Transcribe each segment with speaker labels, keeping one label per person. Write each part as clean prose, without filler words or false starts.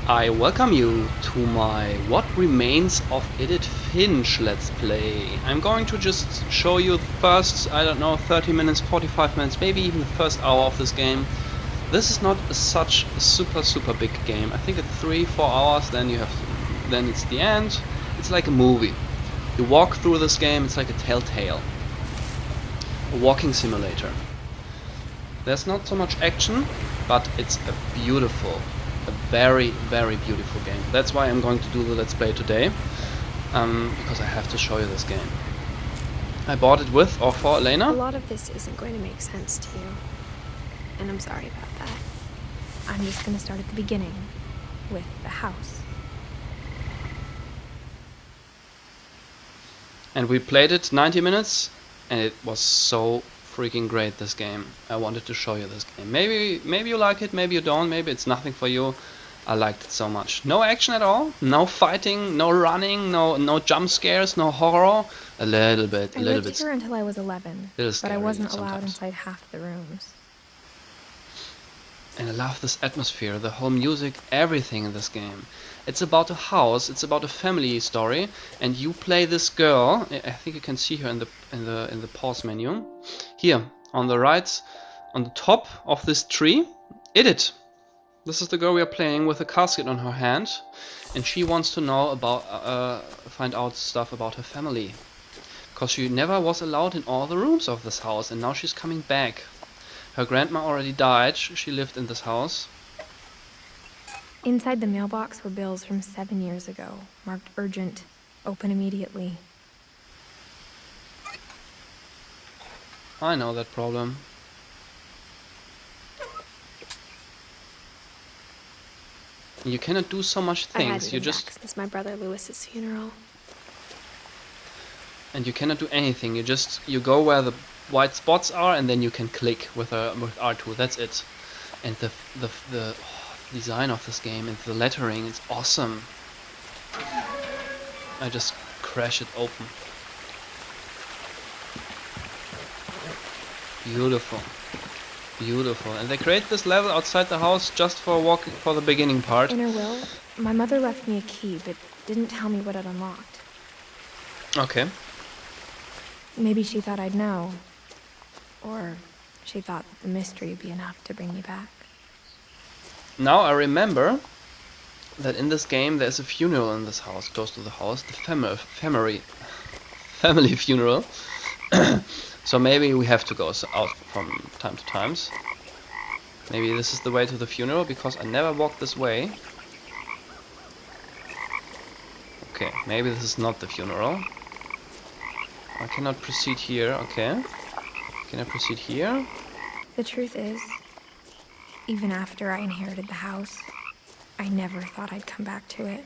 Speaker 1: I welcome you to my What Remains of Edith Finch Let's Play. I'm going to just show you the first, I don't know, 30 minutes, 45 minutes, maybe even the first hour of this game. This is not such a super big game. I think it's 3-4 hours, then it's the end. It's like a movie. You walk through this game, it's like a telltale. A walking simulator. There's not so much action, but it's a very beautiful game. That's why I'm going to do the Let's Play today, because I have to show you this game. I bought it with or for Elena.
Speaker 2: A lot of this isn't going to make sense to you, and I'm sorry about that. I'm just going to start at the beginning, with the house.
Speaker 1: And we played it 90 minutes, and it was so freaking great, this game. I wanted to show you this game. Maybe you like it, maybe you don't, maybe it's nothing for you. I liked it so much. No action at all, no fighting, no running, no jump scares, no horror. A little bit.
Speaker 2: I lived here until I was 11, but I wasn't allowed inside half the rooms.
Speaker 1: And I love this atmosphere, the whole music, everything in this game. It's about a house, it's about a family story, and you play this girl. I think you can see her in the pause menu. Here, on the right, on the top of this tree, Edith. This is the girl we are playing with a casket on her hand, and she wants to know about, find out stuff about her family, because she never was allowed in all the rooms of this house, and now she's coming back. Her grandma already died. She lived in this house.
Speaker 2: Inside the mailbox were bills from 7 years ago, marked urgent, open immediately.
Speaker 1: I know that problem. You cannot do so much things. You just
Speaker 2: since my brother Lewis's funeral.
Speaker 1: And you cannot do anything. You go where the white spots are, and then you can click with R2. That's it. And the design of this game and the lettering, it's awesome. I just crash it open. Beautiful. And they create this level outside the house just for walking, for the beginning part.
Speaker 2: In her will, my mother left me a key, but didn't tell me what it unlocked.
Speaker 1: Okay.
Speaker 2: Maybe she thought I'd know. Or she thought that the mystery would be enough to bring me back.
Speaker 1: Now I remember that in this game there's a funeral in this house, close to the house, the family funeral. So maybe we have to go out from time to time. Maybe this is the way to the funeral, because I never walked this way. Okay, maybe this is not the funeral. I cannot proceed here, okay. Can I proceed here?
Speaker 2: The truth is, even after I inherited the house, I never thought I'd come back to it.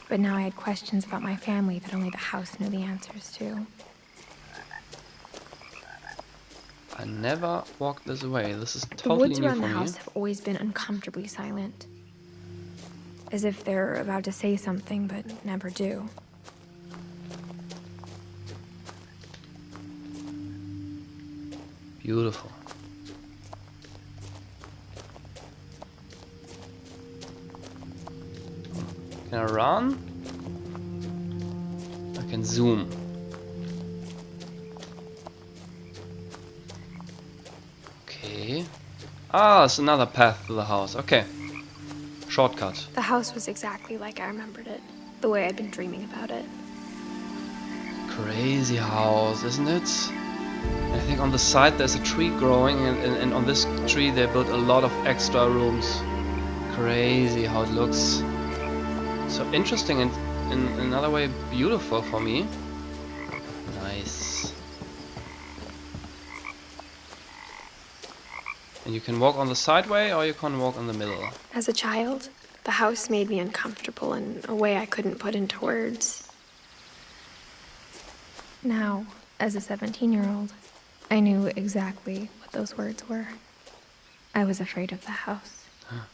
Speaker 2: But now I had questions about my family that only the house knew the answers to.
Speaker 1: I never walked this way. This is totally new for me.
Speaker 2: The woods around the house have always been uncomfortably silent. As if they're about to say something, but never do.
Speaker 1: Beautiful. Can I run? I can zoom. Okay. Ah, it's another path to the house. Okay. Shortcut.
Speaker 2: The house was exactly like I remembered it. The way I'd been dreaming about it.
Speaker 1: Crazy house, isn't it? I think on the side there's a tree growing, and on this tree they built a lot of extra rooms. Crazy how it looks. So interesting and in another way beautiful for me. Nice. And you can walk on the sideway or you can walk on the middle.
Speaker 2: As a child, the house made me uncomfortable in a way I couldn't put into words. Now, as a 17-year-old, I knew exactly what those words were. I was afraid of the house.
Speaker 1: Huh.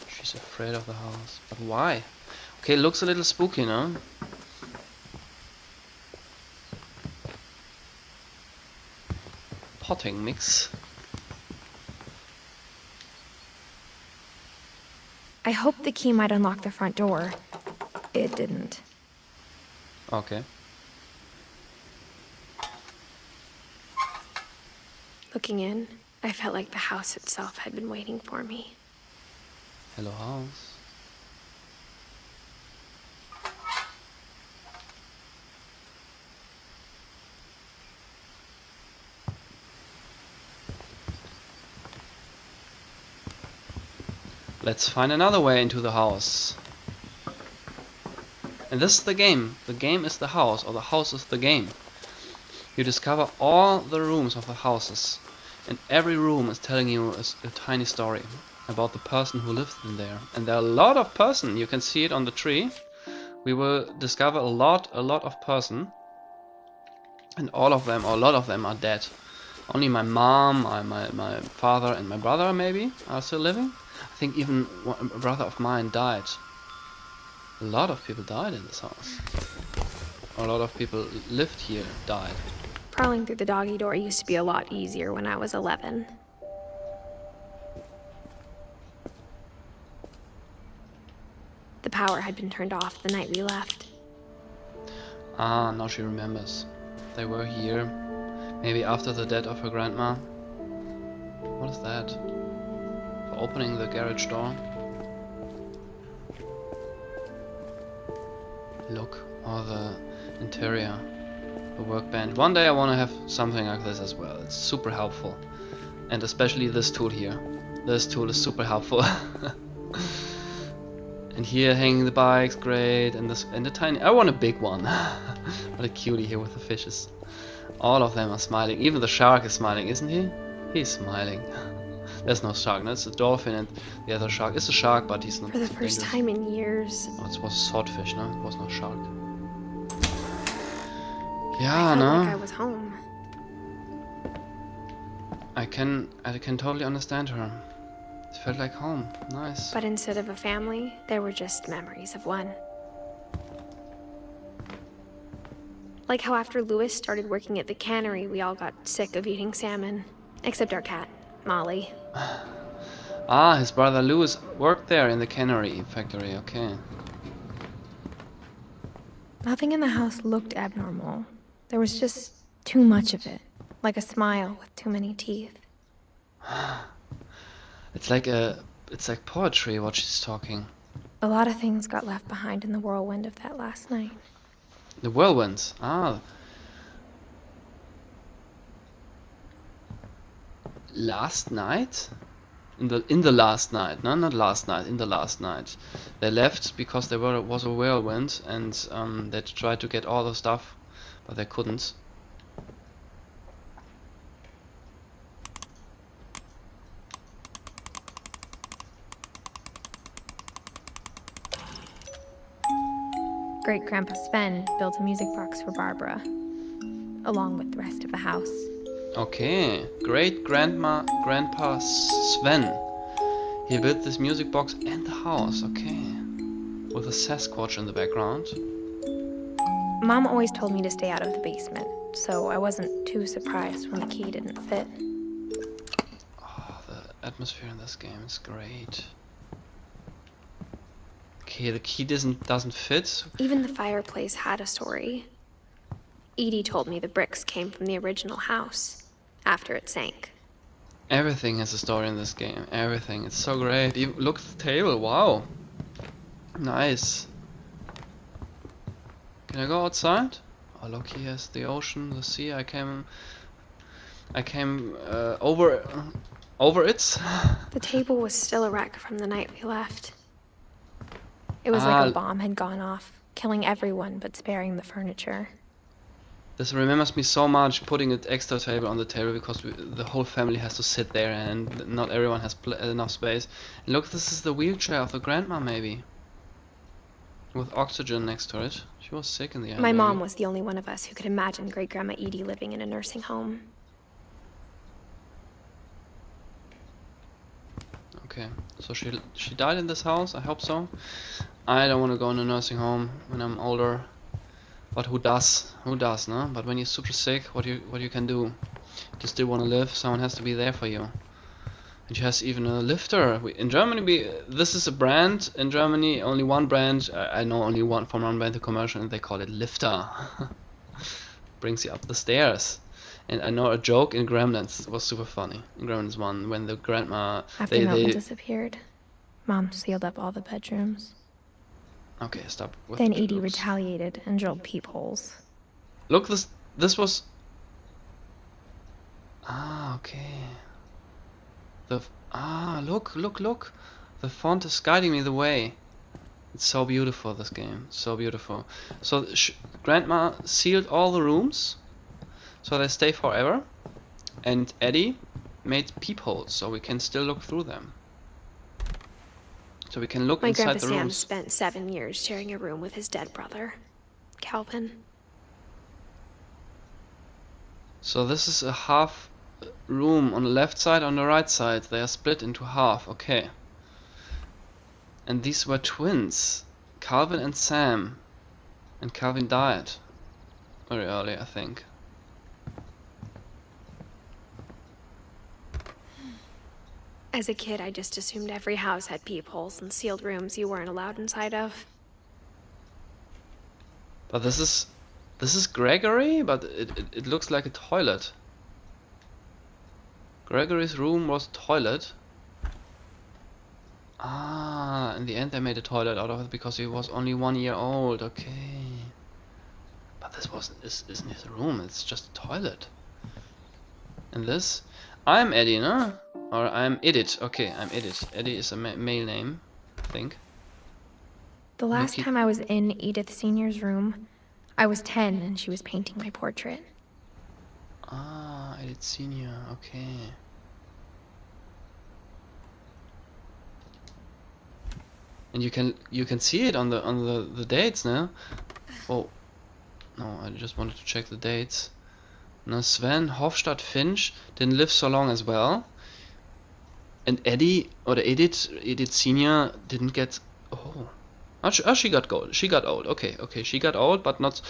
Speaker 1: She's afraid of the house. But why? Okay, it looks a little spooky, no? Potting mix.
Speaker 2: I hoped the key might unlock the front door. It didn't.
Speaker 1: Okay.
Speaker 2: Looking in, I felt like the house itself had been waiting for me.
Speaker 1: Hello, house. Let's find another way into the house. And this is the game. The game is the house, or the house is the game. You discover all the rooms of the houses, and every room is telling you a tiny story about the person who lives in there. And there are a lot of person. You can see it on the tree. We will discover a lot of person, and all of them, or a lot of them, are dead. Only my mom, my father, and my brother maybe are still living. I think even a brother of mine died. A lot of people died in this house. A lot of people lived here died.
Speaker 2: Prowling through the doggy door used to be a lot easier when I was 11. The power had been turned off the night we left.
Speaker 1: Ah, now she remembers. They were here, maybe after the death of her grandma. What is that? For opening the garage door. Look, all the interior, the workbench. One day I want to have something like this as well. It's super helpful. And especially this tool here. This tool is super helpful. And here hanging the bikes, great. And this, and the tiny, I want a big one. What a cutie here with the fishes. All of them are smiling. Even the shark is smiling, isn't he? He's smiling. There's no shark, no, it's a dolphin, and the other shark is a shark, but he's not.
Speaker 2: For the first time in years.
Speaker 1: Oh, it was a swordfish, no? It was no shark.
Speaker 2: I
Speaker 1: Yeah,
Speaker 2: felt
Speaker 1: no?
Speaker 2: like I was home.
Speaker 1: I can totally understand her. It felt like home. Nice.
Speaker 2: But instead of a family, there were just memories of one. Like how after Louis started working at the cannery, we all got sick of eating salmon. Except our cat, Molly.
Speaker 1: Ah, his brother Louis worked there in the cannery factory, okay.
Speaker 2: Nothing in the house looked abnormal. There was just too much of it. Like a smile with too many teeth.
Speaker 1: It's like poetry what she's talking.
Speaker 2: A lot of things got left behind in the whirlwind of that last night.
Speaker 1: The whirlwinds. Ah. Last night? In the last night. No, not last night. In the last night. They left because there was a whirlwind, and they tried to get all the stuff, but they couldn't.
Speaker 2: Great-Grandpa Sven built a music box for Barbara, along with the rest of the house.
Speaker 1: Okay, Grandpa Sven. He built this music box and the house, okay. With a Sasquatch in the background.
Speaker 2: Mom always told me to stay out of the basement, so I wasn't too surprised when the key didn't fit.
Speaker 1: Oh, the atmosphere in this game is great. Okay, the key doesn't fit.
Speaker 2: Even the fireplace had a story. Edie told me the bricks came from the original house, after it sank.
Speaker 1: Everything has a story in this game. Everything. It's so great. Even, look at the table. Wow. Nice. Can I go outside? Oh, look, here's the ocean, the sea. I came over it.
Speaker 2: The table was still a wreck from the night we left. It was like a bomb had gone off, killing everyone but sparing the furniture.
Speaker 1: This remembers me so much, putting an extra table on the table because the whole family has to sit there and not everyone has enough space. And look, this is the wheelchair of the grandma maybe. With oxygen next to it. She was sick in the end.
Speaker 2: My mom was the only one of us who could imagine Great-Grandma Edie living in a nursing home.
Speaker 1: Okay, so she died in this house, I hope so. I don't want to go in a nursing home when I'm older. But who does? Who does, no? But when you're super sick, what you can do? You still want to live, someone has to be there for you. And she has even a lifter. In Germany, this is a brand. In Germany, only one brand. I know only one from one brand, the commercial, and they call it lifter. Brings you up the stairs. And I know a joke in Gremlins. It was super funny. In Gremlins 1, when the grandma...
Speaker 2: After Milton disappeared, Mom sealed up all the bedrooms.
Speaker 1: Okay, stop with
Speaker 2: Then
Speaker 1: the
Speaker 2: Edie
Speaker 1: jokes.
Speaker 2: retaliated and drilled peepholes.
Speaker 1: Look, this was... Ah, okay. Look. The font is guiding me the way. It's so beautiful, this game. So beautiful. So, Grandma sealed all the rooms, so they stay forever. And Eddie made peepholes, so we can still look through them. So we can look inside the rooms.
Speaker 3: My Grandpa Sam spent 7 years sharing a room with his dead brother, Calvin.
Speaker 1: So this is a half room on the left side, on the right side. They are split into half, okay. And these were twins, Calvin and Sam. And Calvin died very early, I think.
Speaker 3: As a kid, I just assumed every house had peepholes and sealed rooms you weren't allowed inside of.
Speaker 1: But this is Gregory, but it looks like a toilet. Gregory's room was a toilet. Ah, in the end they made a toilet out of it because he was only 1 year old. Okay. But this isn't his room. It's just a toilet. And this, I'm Eddie, no? Or I'm Edith. Okay, I'm Edith. Eddie is a male name, I think.
Speaker 2: The last time I was in Edith Sr.'s room, I was 10 and she was painting my portrait.
Speaker 1: Ah, Edith Sr., okay. And you can see it on the dates, no? Oh, no, I just wanted to check the dates. No, Sven Hofstadt Finch didn't live so long as well. And Eddie, or the Edith Senior didn't get... Oh, she got old. She got old. Okay, she got old, but not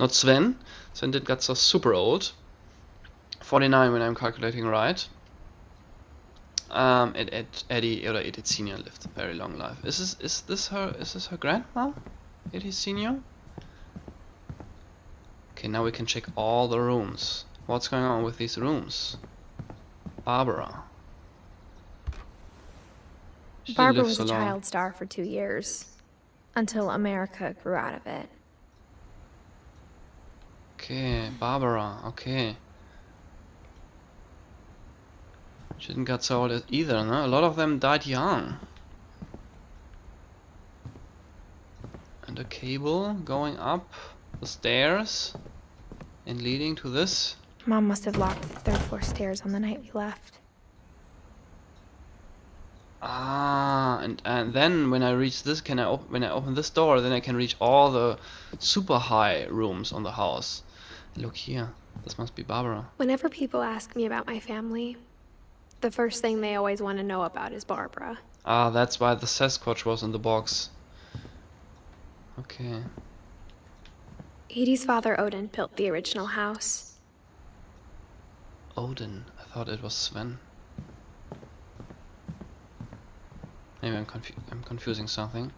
Speaker 1: Sven. Sven didn't get so super old. 49 when I'm calculating right. Eddie or Edith Senior lived a very long life. Is this her grandma? Edith Senior? Okay, now we can check all the rooms. What's going on with these rooms? Barbara.
Speaker 2: Barbara was a child star for 2 years, until America grew out of it.
Speaker 1: Okay, Barbara, okay. She didn't get so old either, no? A lot of them died young. And a cable going up the stairs and leading to this.
Speaker 2: Mom must have locked the 3rd floor stairs on the night we left.
Speaker 1: Ah, and then when I reach this, when I open this door, then I can reach all the super high rooms on the house. Look here, this must be Barbara.
Speaker 3: Whenever people ask me about my family, the first thing they always want to know about is Barbara.
Speaker 1: Ah, that's why the Sasquatch was in the box. Okay.
Speaker 3: Edie's father Odin built the original house.
Speaker 1: Odin, I thought it was Sven. Maybe I'm confusing something.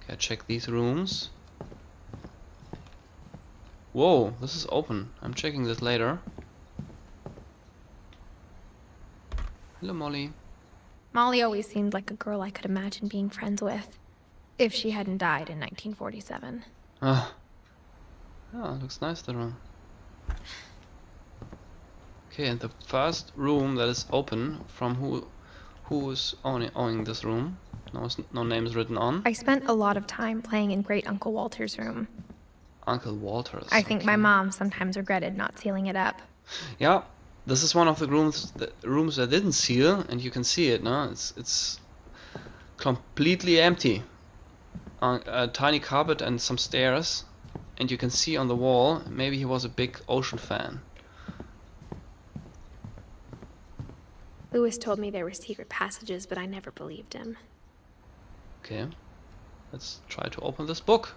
Speaker 1: Okay, I check these rooms. Whoa, this is open. I'm checking this later. Hello, Molly.
Speaker 2: Molly always seemed like a girl I could imagine being friends with, if she hadn't died in 1947.
Speaker 1: Ah, yeah, looks nice, the room. Okay, and the first room that is open, from who is owning this room? No names written on.
Speaker 2: I spent a lot of time playing in Great Uncle Walter's room.
Speaker 1: Uncle Walter's.
Speaker 2: I think my mom sometimes regretted not sealing it up.
Speaker 1: Yeah, this is one of the rooms that didn't seal, and you can see it, no? It's completely empty. A tiny carpet and some stairs, and you can see on the wall, maybe he was a big Ocean fan.
Speaker 3: Lewis told me there were secret passages, but I never believed him.
Speaker 1: Okay, let's try to open this book.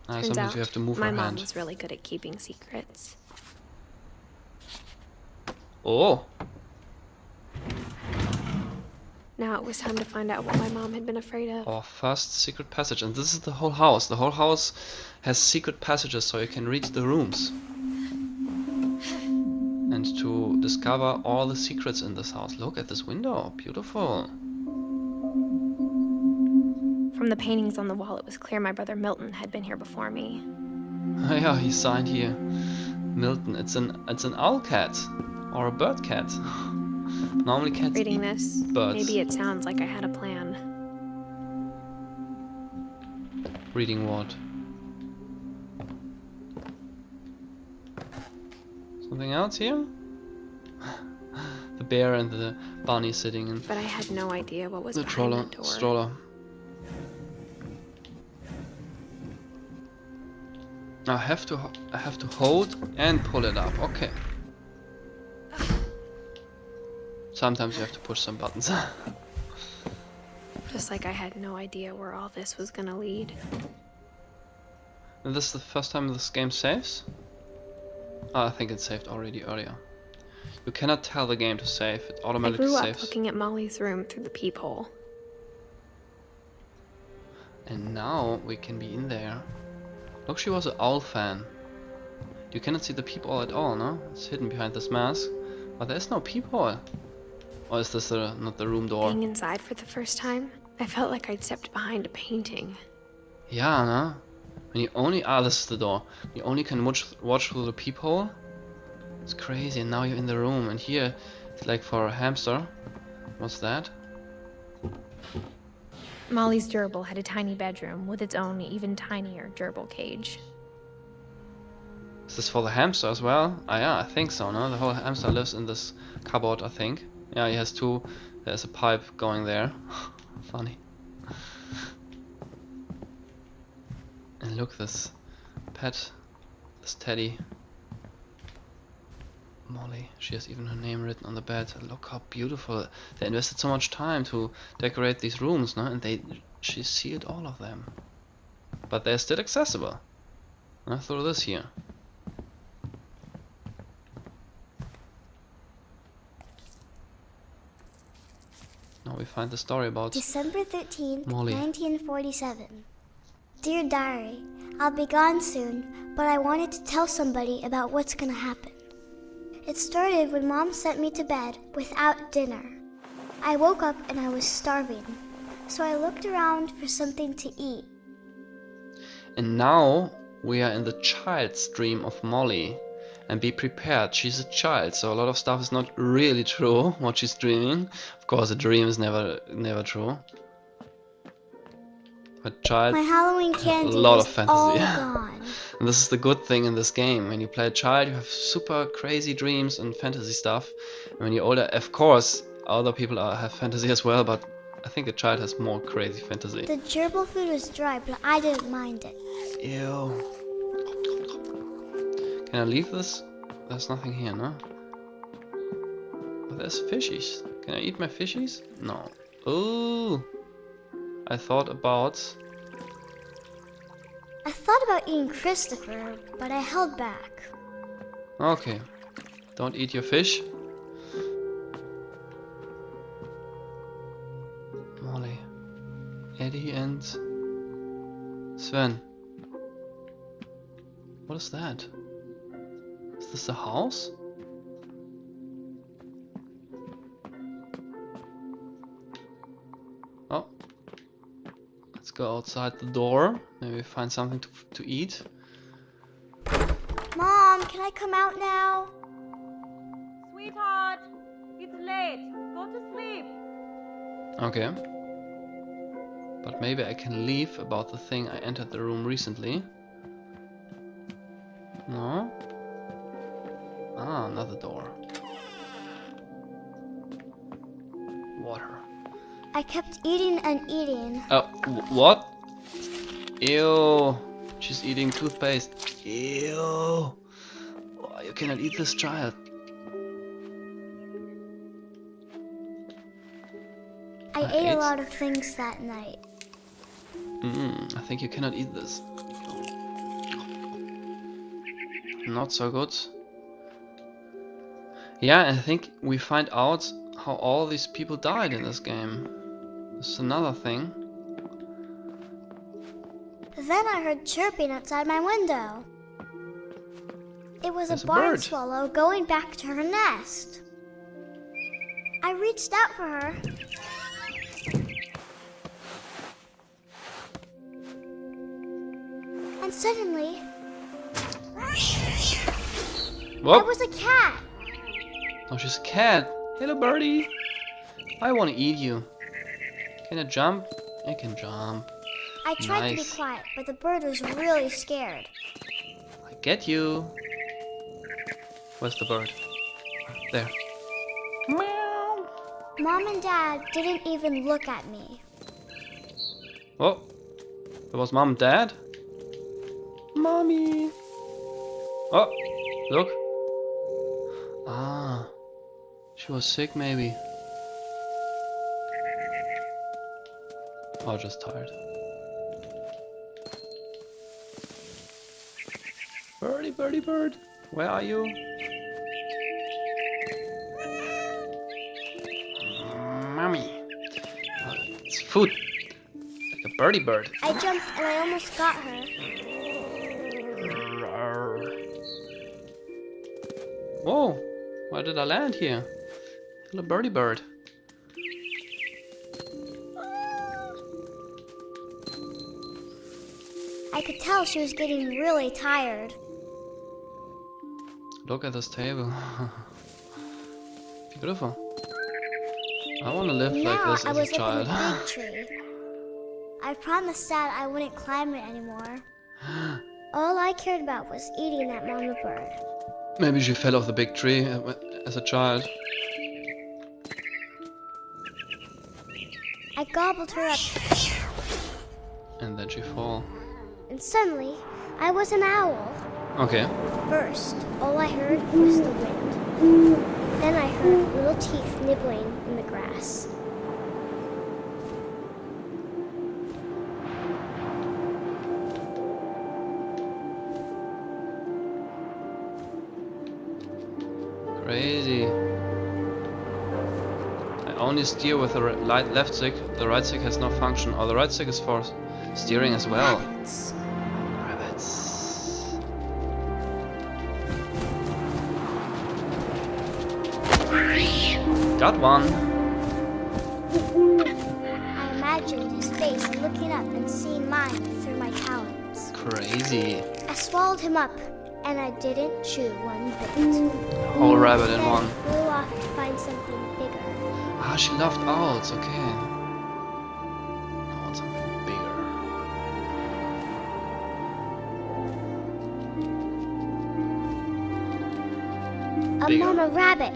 Speaker 3: Turns
Speaker 1: Sometimes
Speaker 3: out,
Speaker 1: you have to move
Speaker 3: my
Speaker 1: her
Speaker 3: mom
Speaker 1: hand.
Speaker 3: was really good at keeping secrets.
Speaker 1: Oh!
Speaker 3: Now it was time to find out what my mom had been afraid of.
Speaker 1: Our first secret passage. And this is the whole house. The whole house has secret passages so you can reach the rooms. And to discover all the secrets in this house. Look at this window. Beautiful.
Speaker 3: From the paintings on the wall, it was clear my brother Milton had been here before me.
Speaker 1: Yeah, he signed here. Milton. It's an owl cat. Or a bird cat. Normally cats
Speaker 3: Reading
Speaker 1: eat
Speaker 3: this,
Speaker 1: birds.
Speaker 3: maybe it sounds like I had a plan.
Speaker 1: Reading what? Something else here? The bear and the bunny sitting in
Speaker 3: But I had no idea what was
Speaker 1: the
Speaker 3: behind that door.
Speaker 1: stroller. I have to hold and pull it up. Okay. Sometimes you have to push some buttons.
Speaker 3: Just like I had no idea where all this was gonna lead.
Speaker 1: And this is the first time this game saves? Oh, I think it saved already earlier. You cannot tell the game to save, it
Speaker 3: I
Speaker 1: automatically
Speaker 3: grew up
Speaker 1: saves.
Speaker 3: looking at Molly's room through the peephole.
Speaker 1: And now we can be in there. Look, she was an owl fan. You cannot see the peephole at all, no? It's hidden behind this mask. But there's no peephole. Or is this not the room door?
Speaker 3: Being inside for the first time, I felt like I'd stepped behind a painting.
Speaker 1: Yeah, no? When you only... Ah, this is the door. You only can watch through the peephole. It's crazy, and now you're in the room. And here, it's like for a hamster. What's that?
Speaker 2: Molly's gerbil had a tiny bedroom with its own even tinier gerbil cage.
Speaker 1: Is this for the hamster as well? Ah, yeah, I think so, no? The whole hamster lives in this cupboard, I think. Yeah, he has two. There's a pipe going there. Funny. And look, this pet, this teddy. Molly, she has even her name written on the bed. Look how beautiful. They invested so much time to decorate these rooms, no? And she sealed all of them. But they're still accessible. Through this here. Now we find the story about
Speaker 4: December 13th,
Speaker 1: Molly.
Speaker 4: 1947. Dear Diary, I'll be gone soon, but I wanted to tell somebody about what's gonna happen. It started when Mom sent me to bed without dinner. I woke up and I was starving, so I looked around for something to eat.
Speaker 1: And now we are in the child's dream of Molly. And be prepared, she's a child, so a lot of stuff is not really true, what she's dreaming. Of course, a dream is never true. But child,
Speaker 4: My Halloween candy
Speaker 1: a lot
Speaker 4: is
Speaker 1: of fantasy.
Speaker 4: all gone.
Speaker 1: And this is the good thing in this game. When you play a child, you have super crazy dreams and fantasy stuff. And when you're older, of course, other people have fantasy as well, but I think a child has more crazy fantasy.
Speaker 4: The gerbil food was dry, but I didn't mind it.
Speaker 1: Ew. Can I leave this? There's nothing here, no? But there's fishies. Can I eat my fishies? No. Ooh. I thought about
Speaker 4: eating Christopher, but I held back.
Speaker 1: Okay. Don't eat your fish. Molly. Eddie and Sven. What is that? Is this a house? Oh. Let's go outside the door. Maybe find something to eat.
Speaker 4: Mom, can I come out now?
Speaker 5: Sweetheart, it's late. Go to sleep.
Speaker 1: Okay. But maybe I can leave about the thing I entered the room recently. No? Ah, another door. Water.
Speaker 4: I kept eating and eating.
Speaker 1: Oh, what? Ew. She's eating toothpaste. Ew. Oh, you cannot eat this child.
Speaker 4: I ate a lot of things that night.
Speaker 1: I think you cannot eat this. not so good. Yeah, I think we find out how all these people died in this game. This is another thing.
Speaker 4: Then I heard chirping outside my window. It was
Speaker 1: There's
Speaker 4: a
Speaker 1: a
Speaker 4: barn
Speaker 1: bird.
Speaker 4: swallow going back to her nest. I reached out for her. And suddenly,
Speaker 1: Whoa!
Speaker 4: there was a cat.
Speaker 1: Oh, she's a cat. Hello, birdie. I want to eat you. Can I jump? I can jump.
Speaker 4: I tried to be
Speaker 1: Nice.
Speaker 4: quiet, but the bird was really scared.
Speaker 1: I get you. Where's the bird? There. Meow.
Speaker 4: Mom and Dad didn't even look at me.
Speaker 1: Oh, there was mom and dad. Mommy. Oh, look. Ah, she was sick maybe. Or just tired. Birdie, birdie, bird. Where are you? Mommy. Oh, it's food. Like a birdie bird.
Speaker 4: I jumped and I almost got her.
Speaker 1: Whoa, why did I land here? Hello, birdie bird.
Speaker 4: I could tell she was getting really tired.
Speaker 1: Look at this table. Beautiful. I want to live like
Speaker 4: Now
Speaker 1: this
Speaker 4: I
Speaker 1: as
Speaker 4: was
Speaker 1: a
Speaker 4: up
Speaker 1: child.
Speaker 4: in a big tree. I promised Dad I wouldn't climb it anymore. All I cared about was eating that mama bird.
Speaker 1: Maybe she fell off the big tree as a child.
Speaker 4: I gobbled her up,
Speaker 1: And then she fall.
Speaker 4: and suddenly I was an owl.
Speaker 1: Okay.
Speaker 4: First, all I heard was the wind. Then I heard little teeth nibbling in the grass.
Speaker 1: Crazy. I only steer with the left stick. The right stick has no function. Or the right stick is for steering as well.
Speaker 4: Rabbits.
Speaker 1: Rabbits. Got one.
Speaker 4: I imagined his face looking up and seeing mine through my talons.
Speaker 1: Crazy.
Speaker 4: I swallowed him up, and I didn't chew one bit.
Speaker 1: Whole rabbit in
Speaker 4: Then
Speaker 1: one.
Speaker 4: I flew off to find something bigger.
Speaker 1: Ah, she loved owls. Okay. I want something bigger.
Speaker 4: A
Speaker 1: Bigger.
Speaker 4: mama rabbit.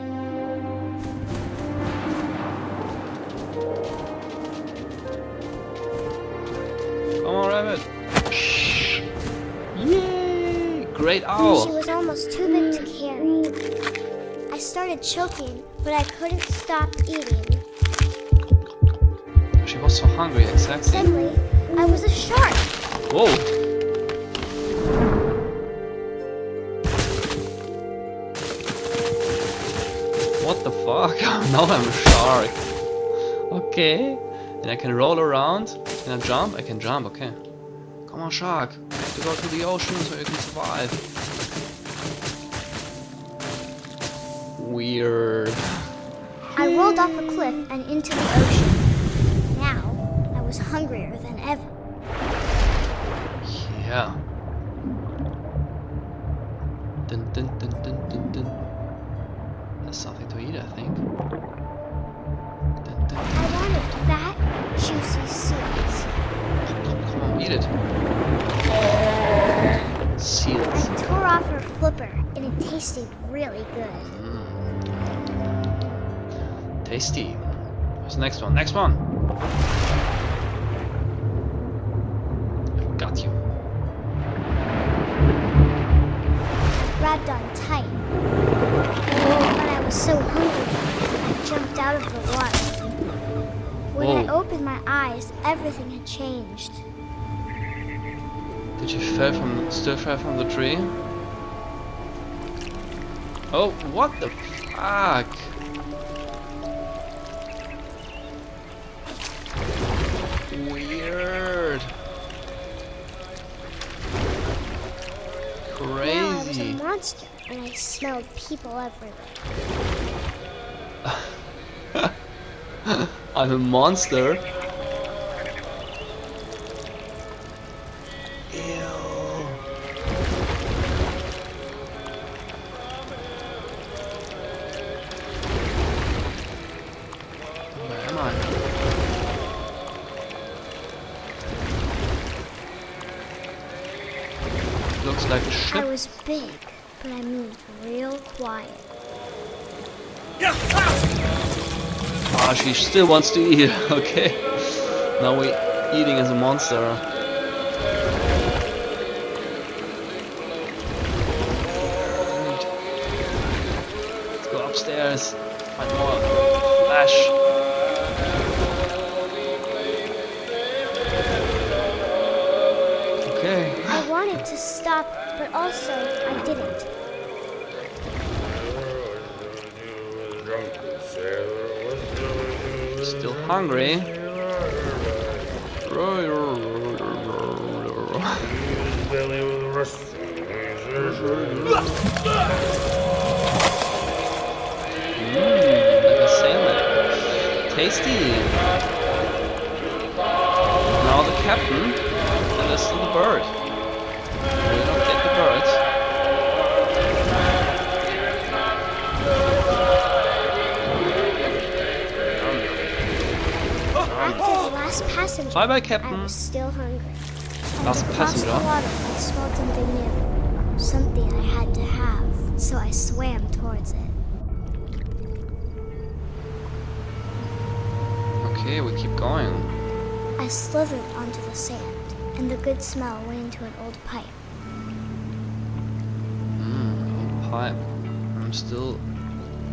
Speaker 1: Come on, rabbit. Yay! Great
Speaker 4: She
Speaker 1: owl.
Speaker 4: was almost too big to carry. I started choking, but I couldn't stop eating.
Speaker 1: She was so hungry, exactly.
Speaker 4: Suddenly, I was a shark.
Speaker 1: Whoa! What the fuck? Now I'm a shark. Okay. And I can roll around. Can I jump? I can jump, okay. Come on, shark. You have to go to the ocean so you can survive. Weird.
Speaker 4: I rolled off a cliff and into the ocean. Now, I was hungrier than ever.
Speaker 1: Yeah. Dun, dun, dun, dun, dun, dun. That's something to eat, I think. Dun, dun,
Speaker 4: I
Speaker 1: dun.
Speaker 4: wanted fat, juicy seals.
Speaker 1: Come on, eat it. Seals.
Speaker 4: I tore off her flipper, and it tasted really good.
Speaker 1: Tasty. What's the next one? Next one! I got you.
Speaker 4: Grabbed on tight. But I was so hungry, I jumped out of the water. When I
Speaker 1: Whoa.
Speaker 4: opened my eyes, everything had changed.
Speaker 1: Did you still fall from the tree? Oh, what the fuck? Weird.
Speaker 4: Now I was a
Speaker 1: Crazy.
Speaker 4: monster and I smelled people everywhere.
Speaker 1: I'm a monster. Ew. Where am I? Looks like a
Speaker 4: I
Speaker 1: ship.
Speaker 4: was big, but I moved real quiet.
Speaker 1: Ah, she still wants to eat. Okay. Now we're eating as a monster. Let's go upstairs. Find more flesh. Okay.
Speaker 4: I wanted to stop, but also I didn't.
Speaker 1: Still hungry. Like a salmon. Tasty. Now the captain, and this is the bird. We don't get the birds.
Speaker 4: After the last passenger,
Speaker 1: Bye bye,
Speaker 4: I
Speaker 1: Captain.
Speaker 4: was still hungry.
Speaker 1: Last
Speaker 4: Across the
Speaker 1: passenger.
Speaker 4: water, I smelled something new. Something I had to have, so I swam towards it.
Speaker 1: Okay, we keep going.
Speaker 4: I slithered onto the sand, and the good smell went into an old pipe.
Speaker 1: Old pipe. I'm still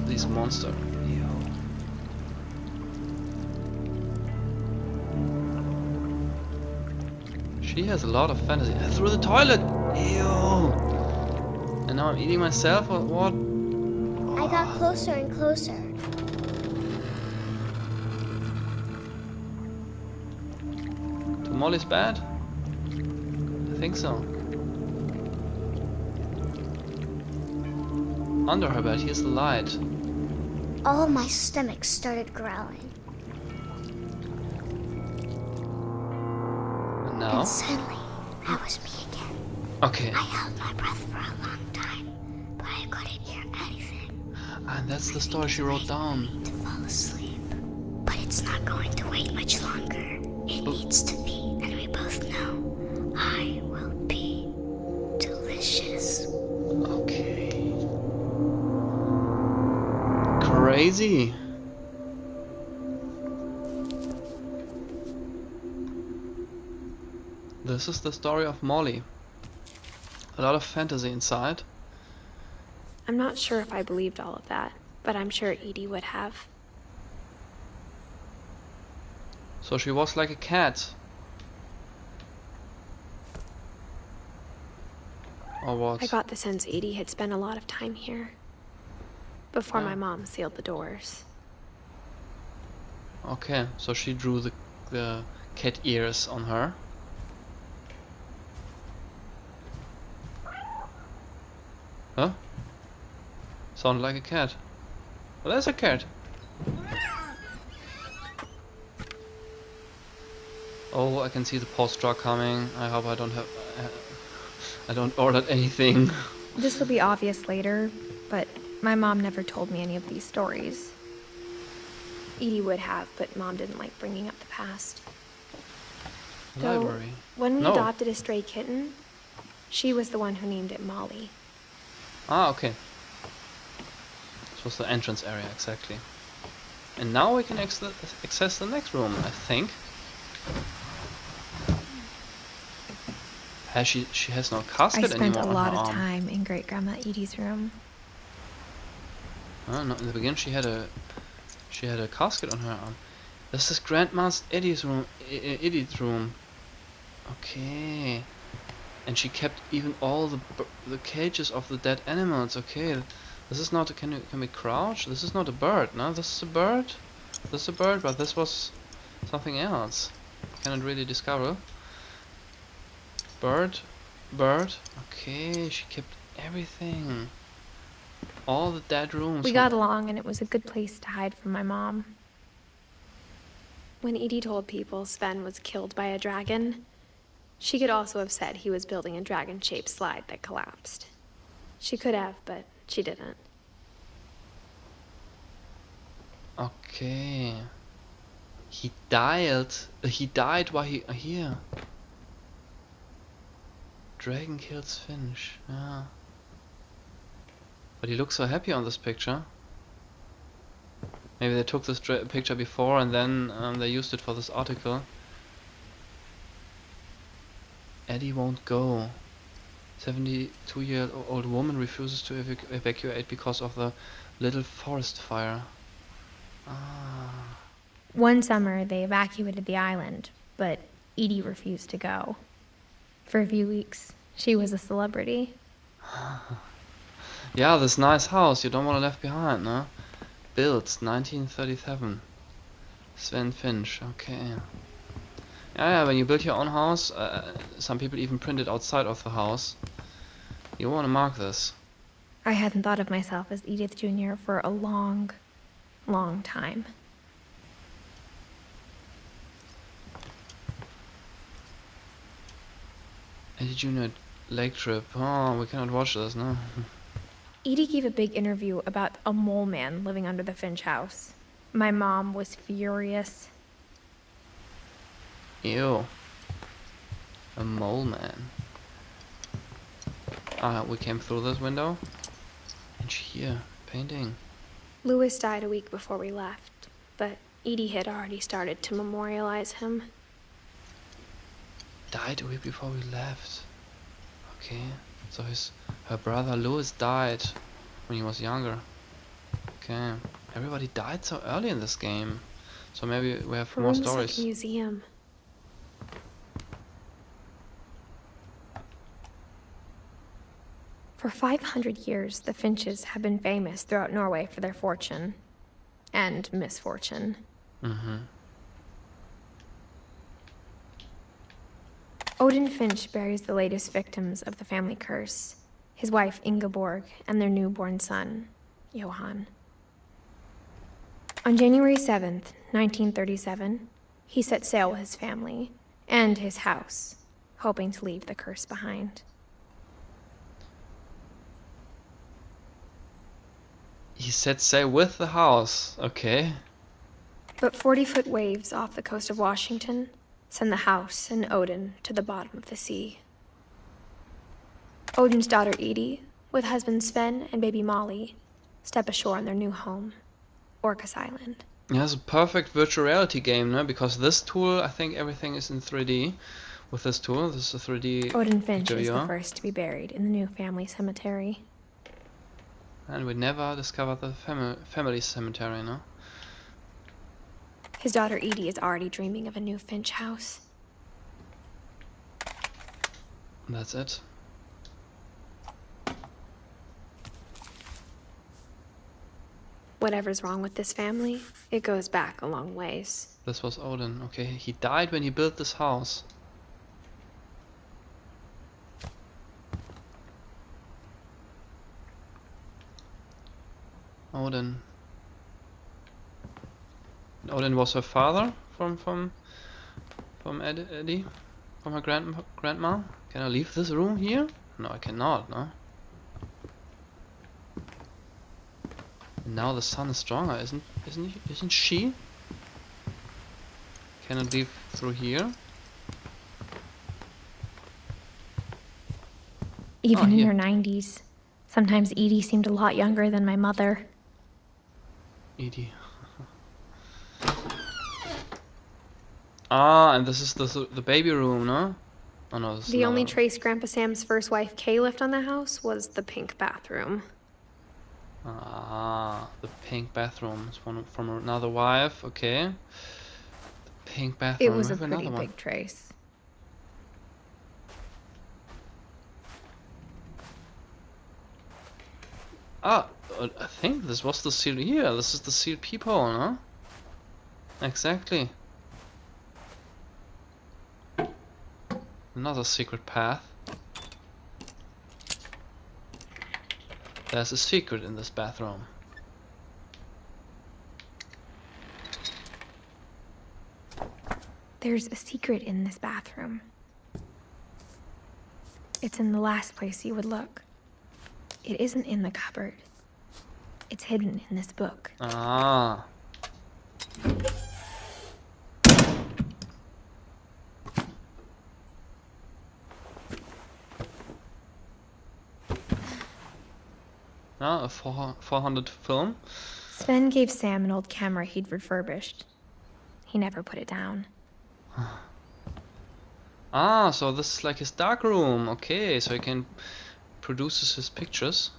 Speaker 1: this monster. Ew. She has a lot of fantasy. Through the toilet! Ew! And now I'm eating myself or what?
Speaker 4: I got closer and closer.
Speaker 1: To Molly's bed? I think so. Under her bed, here's the light.
Speaker 4: All my stomach started growling.
Speaker 1: And now?
Speaker 4: And suddenly, I was me again.
Speaker 1: Okay.
Speaker 4: I held my breath for a long time, but I couldn't hear anything.
Speaker 1: And that's the story she wrote down.
Speaker 4: To fall asleep. But it's not going to wait much longer. It needs to be, and we both know I will be delicious.
Speaker 1: Okay. Crazy. This is the story of Molly. A lot of fantasy inside.
Speaker 3: I'm not sure if I believed all of that, but I'm sure Edie would have.
Speaker 1: So she was like a cat. Or what?
Speaker 3: I got the sense Edie had spent a lot of time here before
Speaker 1: Yeah.
Speaker 3: my mom sealed the doors.
Speaker 1: Okay, so she drew the cat ears on her. Huh? Sound like a cat. Well, there's a cat. Oh, I can see the post truck coming. I hope I don't have. I don't order anything.
Speaker 2: This will be obvious later, but my mom never told me any of these stories.
Speaker 3: Edie would have, but Mom didn't like bringing up the past. Though,
Speaker 1: Library.
Speaker 3: when we
Speaker 1: No.
Speaker 3: adopted a stray kitten, she was the one who named it Molly.
Speaker 1: Ah, okay. This was the entrance area, exactly. And now we can access the next room, I think. She has no
Speaker 2: I
Speaker 1: casket
Speaker 2: spent
Speaker 1: anymore
Speaker 2: a
Speaker 1: on
Speaker 2: lot
Speaker 1: her
Speaker 2: of
Speaker 1: arm.
Speaker 2: time in Great Grandma Edie's room.
Speaker 1: Oh, no, in the beginning she had a casket on her arm. This is Grandma's Edith's room. Okay. And she kept even all the cages of the dead animals. Okay. This is not. Can we crouch? This is not a bird. No, this is a bird. This is a bird, but this was something else. Cannot really discover. Bird, bird. Okay, she kept everything. All the dead rooms.
Speaker 3: We got along, and it was a good place to hide from my mom. When Edie told people Sven was killed by a dragon, she could also have said he was building a dragon-shaped slide that collapsed. She could have, but she didn't.
Speaker 1: Okay. He died. He died while he here. Dragon kills Finch. Yeah. But he looks so happy on this picture. Maybe they took this picture before and then they used it for this article. Eddie won't go. 72-year-old woman refuses to evacuate because of the little forest fire. Ah.
Speaker 2: One summer, they evacuated the island, but Edie refused to go. For a few weeks, she was a celebrity.
Speaker 1: Yeah, this nice house you don't want to left behind, no? Built 1937. Sven Finch, okay. Yeah, when you build your own house, some people even print it outside of the house. You want to mark this.
Speaker 2: I hadn't thought of myself as Edith Jr. for a long, long time.
Speaker 1: Eddie Jr. Lake trip. Oh, we cannot watch this, no?
Speaker 2: Edie gave a big interview about a mole man living under the Finch house. My mom was furious.
Speaker 1: Ew. A mole man. Ah, we came through this window. And here, painting.
Speaker 3: Louis died a week before we left, but Edie had already started to memorialize him.
Speaker 1: Died a week before we left. Okay. So her brother Louis died when he was younger. Okay. Everybody died so early in this game. So maybe we have more stories.
Speaker 3: Like a museum.
Speaker 2: For 500 years, the Finches have been famous throughout Norway for their fortune and misfortune.
Speaker 1: Mm-hmm.
Speaker 2: Odin Finch buries the latest victims of the family curse, his wife Ingeborg and their newborn son, Johan. On January 7th, 1937, he set sail with his family and his house, hoping to leave the curse behind.
Speaker 1: He set sail with the house. Okay.
Speaker 3: But 40-foot waves off the coast of Washington send the house and Odin to the bottom of the sea. Odin's daughter Edie, with husband Sven and baby Molly, step ashore on their new home, Orcas Island.
Speaker 1: Yeah, it's a perfect virtual reality game, no? Because this tool, I think everything is in 3D. With this tool, this is a 3D.
Speaker 2: Odin Finch is the first to be buried in the new family cemetery.
Speaker 1: And we never discovered the family cemetery, no?
Speaker 3: His daughter Edie is already dreaming of a new Finch house.
Speaker 1: That's it.
Speaker 3: Whatever's wrong with this family, it goes back a long ways.
Speaker 1: This was Odin. Okay, he died when he built this house. Odin. Odin was her father from Eddie, from her grandma. Can I leave this room here? No, I cannot. No. Now the sun is stronger, isn't she? Can I leave through here?
Speaker 2: Even in her 90s, sometimes Edie seemed a lot younger than my mother.
Speaker 1: Edie. Ah, and this is the baby room, no? Oh no, this is
Speaker 3: The only
Speaker 1: another.
Speaker 3: trace Grandpa Sam's first wife Kay left on the house was the pink bathroom.
Speaker 1: Ah, the pink bathroom. It's from another wife, okay. The pink bathroom.
Speaker 2: It was
Speaker 1: I
Speaker 2: a
Speaker 1: have
Speaker 2: pretty
Speaker 1: another
Speaker 2: big
Speaker 1: one.
Speaker 2: trace.
Speaker 1: Ah, I think this was the sealed here. This is the sealed peephole, no? Exactly. Another secret path. There's a secret in this bathroom.
Speaker 2: There's a secret in this bathroom. It's in the last place you would look. It isn't in the cupboard. It's hidden in this book.
Speaker 1: Ah. Ah, a 400 film.
Speaker 2: Sven gave Sam an old camera he'd refurbished. He never put it down.
Speaker 1: Ah, so this is like his dark room. Okay, so he can produce his pictures.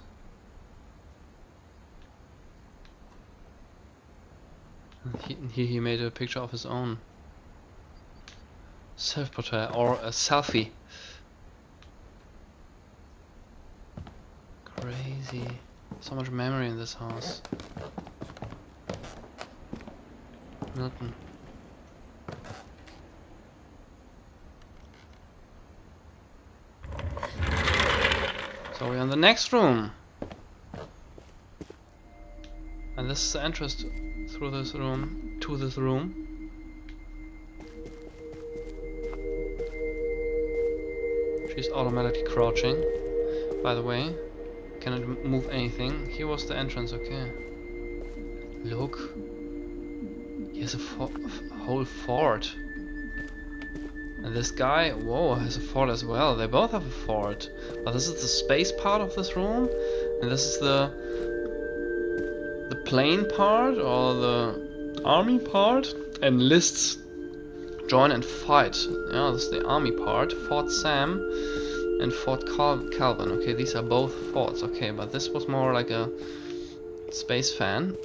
Speaker 1: He made a picture of his own self-portrait or a selfie. Crazy. So much memory in this house. Nothing. So we're in the next room. And this is the entrance through this room, to this room. She's automatically crouching, by the way. Cannot move anything. Here was the entrance, okay. Look. He has a whole fort. And this guy, whoa, has a fort as well. They both have a fort. But this is the space part of this room. And this is the plane part or the army part. Enlists, join and fight. Yeah, this is the army part. Fort Sam and Fort Calvin. Okay, these are both forts. Okay, but this was more like a space fan.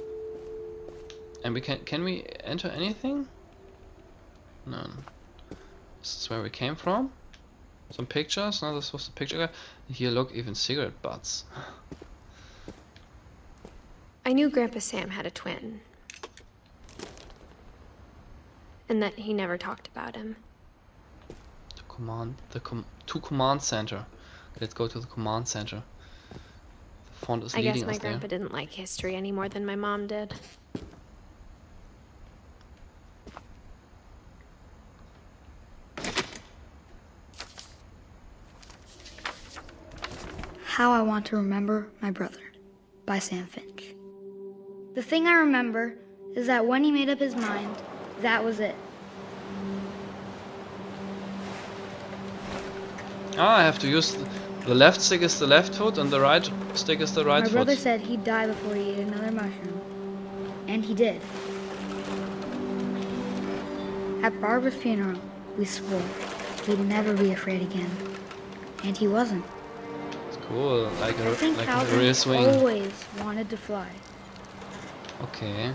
Speaker 1: And we can we enter anything? No. This is where we came from. Some pictures. No, this was the picture guy. Here, look, even cigarette butts.
Speaker 3: I knew Grandpa Sam had a twin. And that he never talked about him.
Speaker 1: To command center. Let's go to the command center. The font is
Speaker 3: I
Speaker 1: leading
Speaker 3: guess
Speaker 1: us
Speaker 3: my
Speaker 1: there.
Speaker 3: grandpa didn't like history any more than my mom did.
Speaker 6: How I Want to Remember My Brother by Sam Finch. The thing I remember is that when he made up his mind, that was it.
Speaker 1: Ah, I have to use the left stick is the left foot and the right stick is the right
Speaker 6: My
Speaker 1: foot.
Speaker 6: brother said he'd die before he ate another mushroom. And he did. At Barbara's funeral, we swore we'd never be afraid again. And he wasn't.
Speaker 1: It's cool, like
Speaker 6: I think
Speaker 1: a real
Speaker 6: Calvin
Speaker 1: swing.
Speaker 6: always wanted to fly.
Speaker 1: Okay.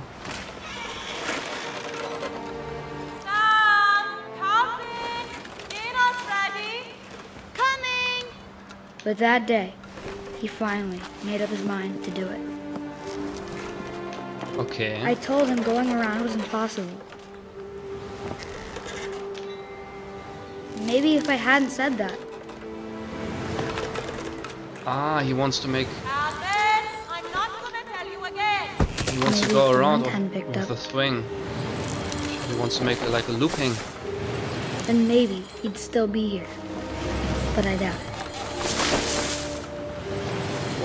Speaker 5: Sam, Calvin, dinner's ready. Coming.
Speaker 6: But that day, he finally made up his mind to do it.
Speaker 1: Okay.
Speaker 6: I told him going around was impossible. Maybe if I hadn't said that,
Speaker 1: Ah, he wants to make.
Speaker 5: Calvin, I'm not gonna tell you again.
Speaker 1: He wants to
Speaker 6: Maybe
Speaker 1: go
Speaker 6: if the
Speaker 1: around
Speaker 6: wind hadn't picked
Speaker 1: with
Speaker 6: up.
Speaker 1: the swing. He wants to make it like a looping.
Speaker 6: then maybe he'd still be here. But I doubt it.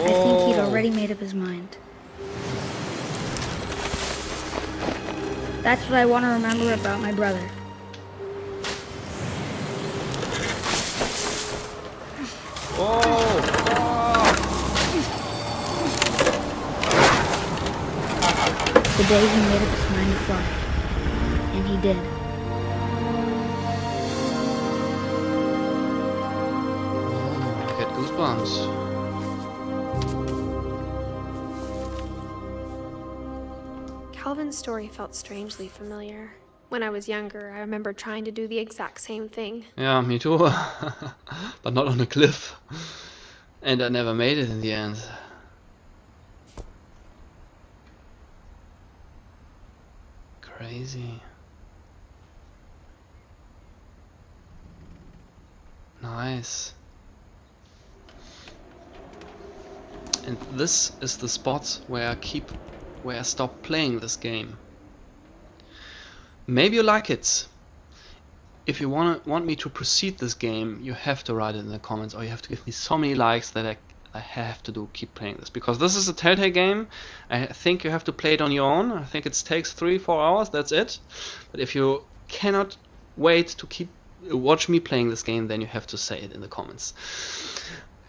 Speaker 6: I think he'd
Speaker 1: Whoa.
Speaker 6: already made up his mind. That's what I want to remember about my brother.
Speaker 1: Oh!
Speaker 6: The day he made up his mind to fly. And he did.
Speaker 1: I get goosebumps.
Speaker 3: Calvin's story felt strangely familiar. When I was younger, I remember trying to do the exact same thing.
Speaker 1: Yeah, me too. But not on a cliff. And I never made it in the end. Crazy. Nice. And this is the spot where I stop playing this game. Maybe you like it. If you want me to proceed this game, you have to write it in the comments, or you have to give me so many likes that I have to keep playing this, because this is a Telltale game. I think you have to play it on your own. I think it takes 3-4 hours, that's it. But if you cannot wait to watch me playing this game, then you have to say it in the comments.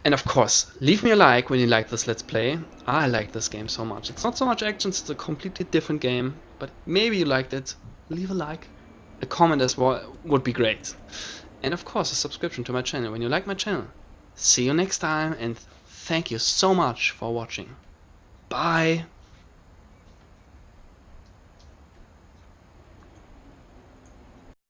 Speaker 1: And of course, leave me a like when you like this Let's Play. I like this game so much. It's not so much action, it's a completely different game, but maybe you liked it. Leave a like. A comment as well would be great. And of course, a subscription to my channel when you like my channel. See you next time, and thank you so much for watching. Bye!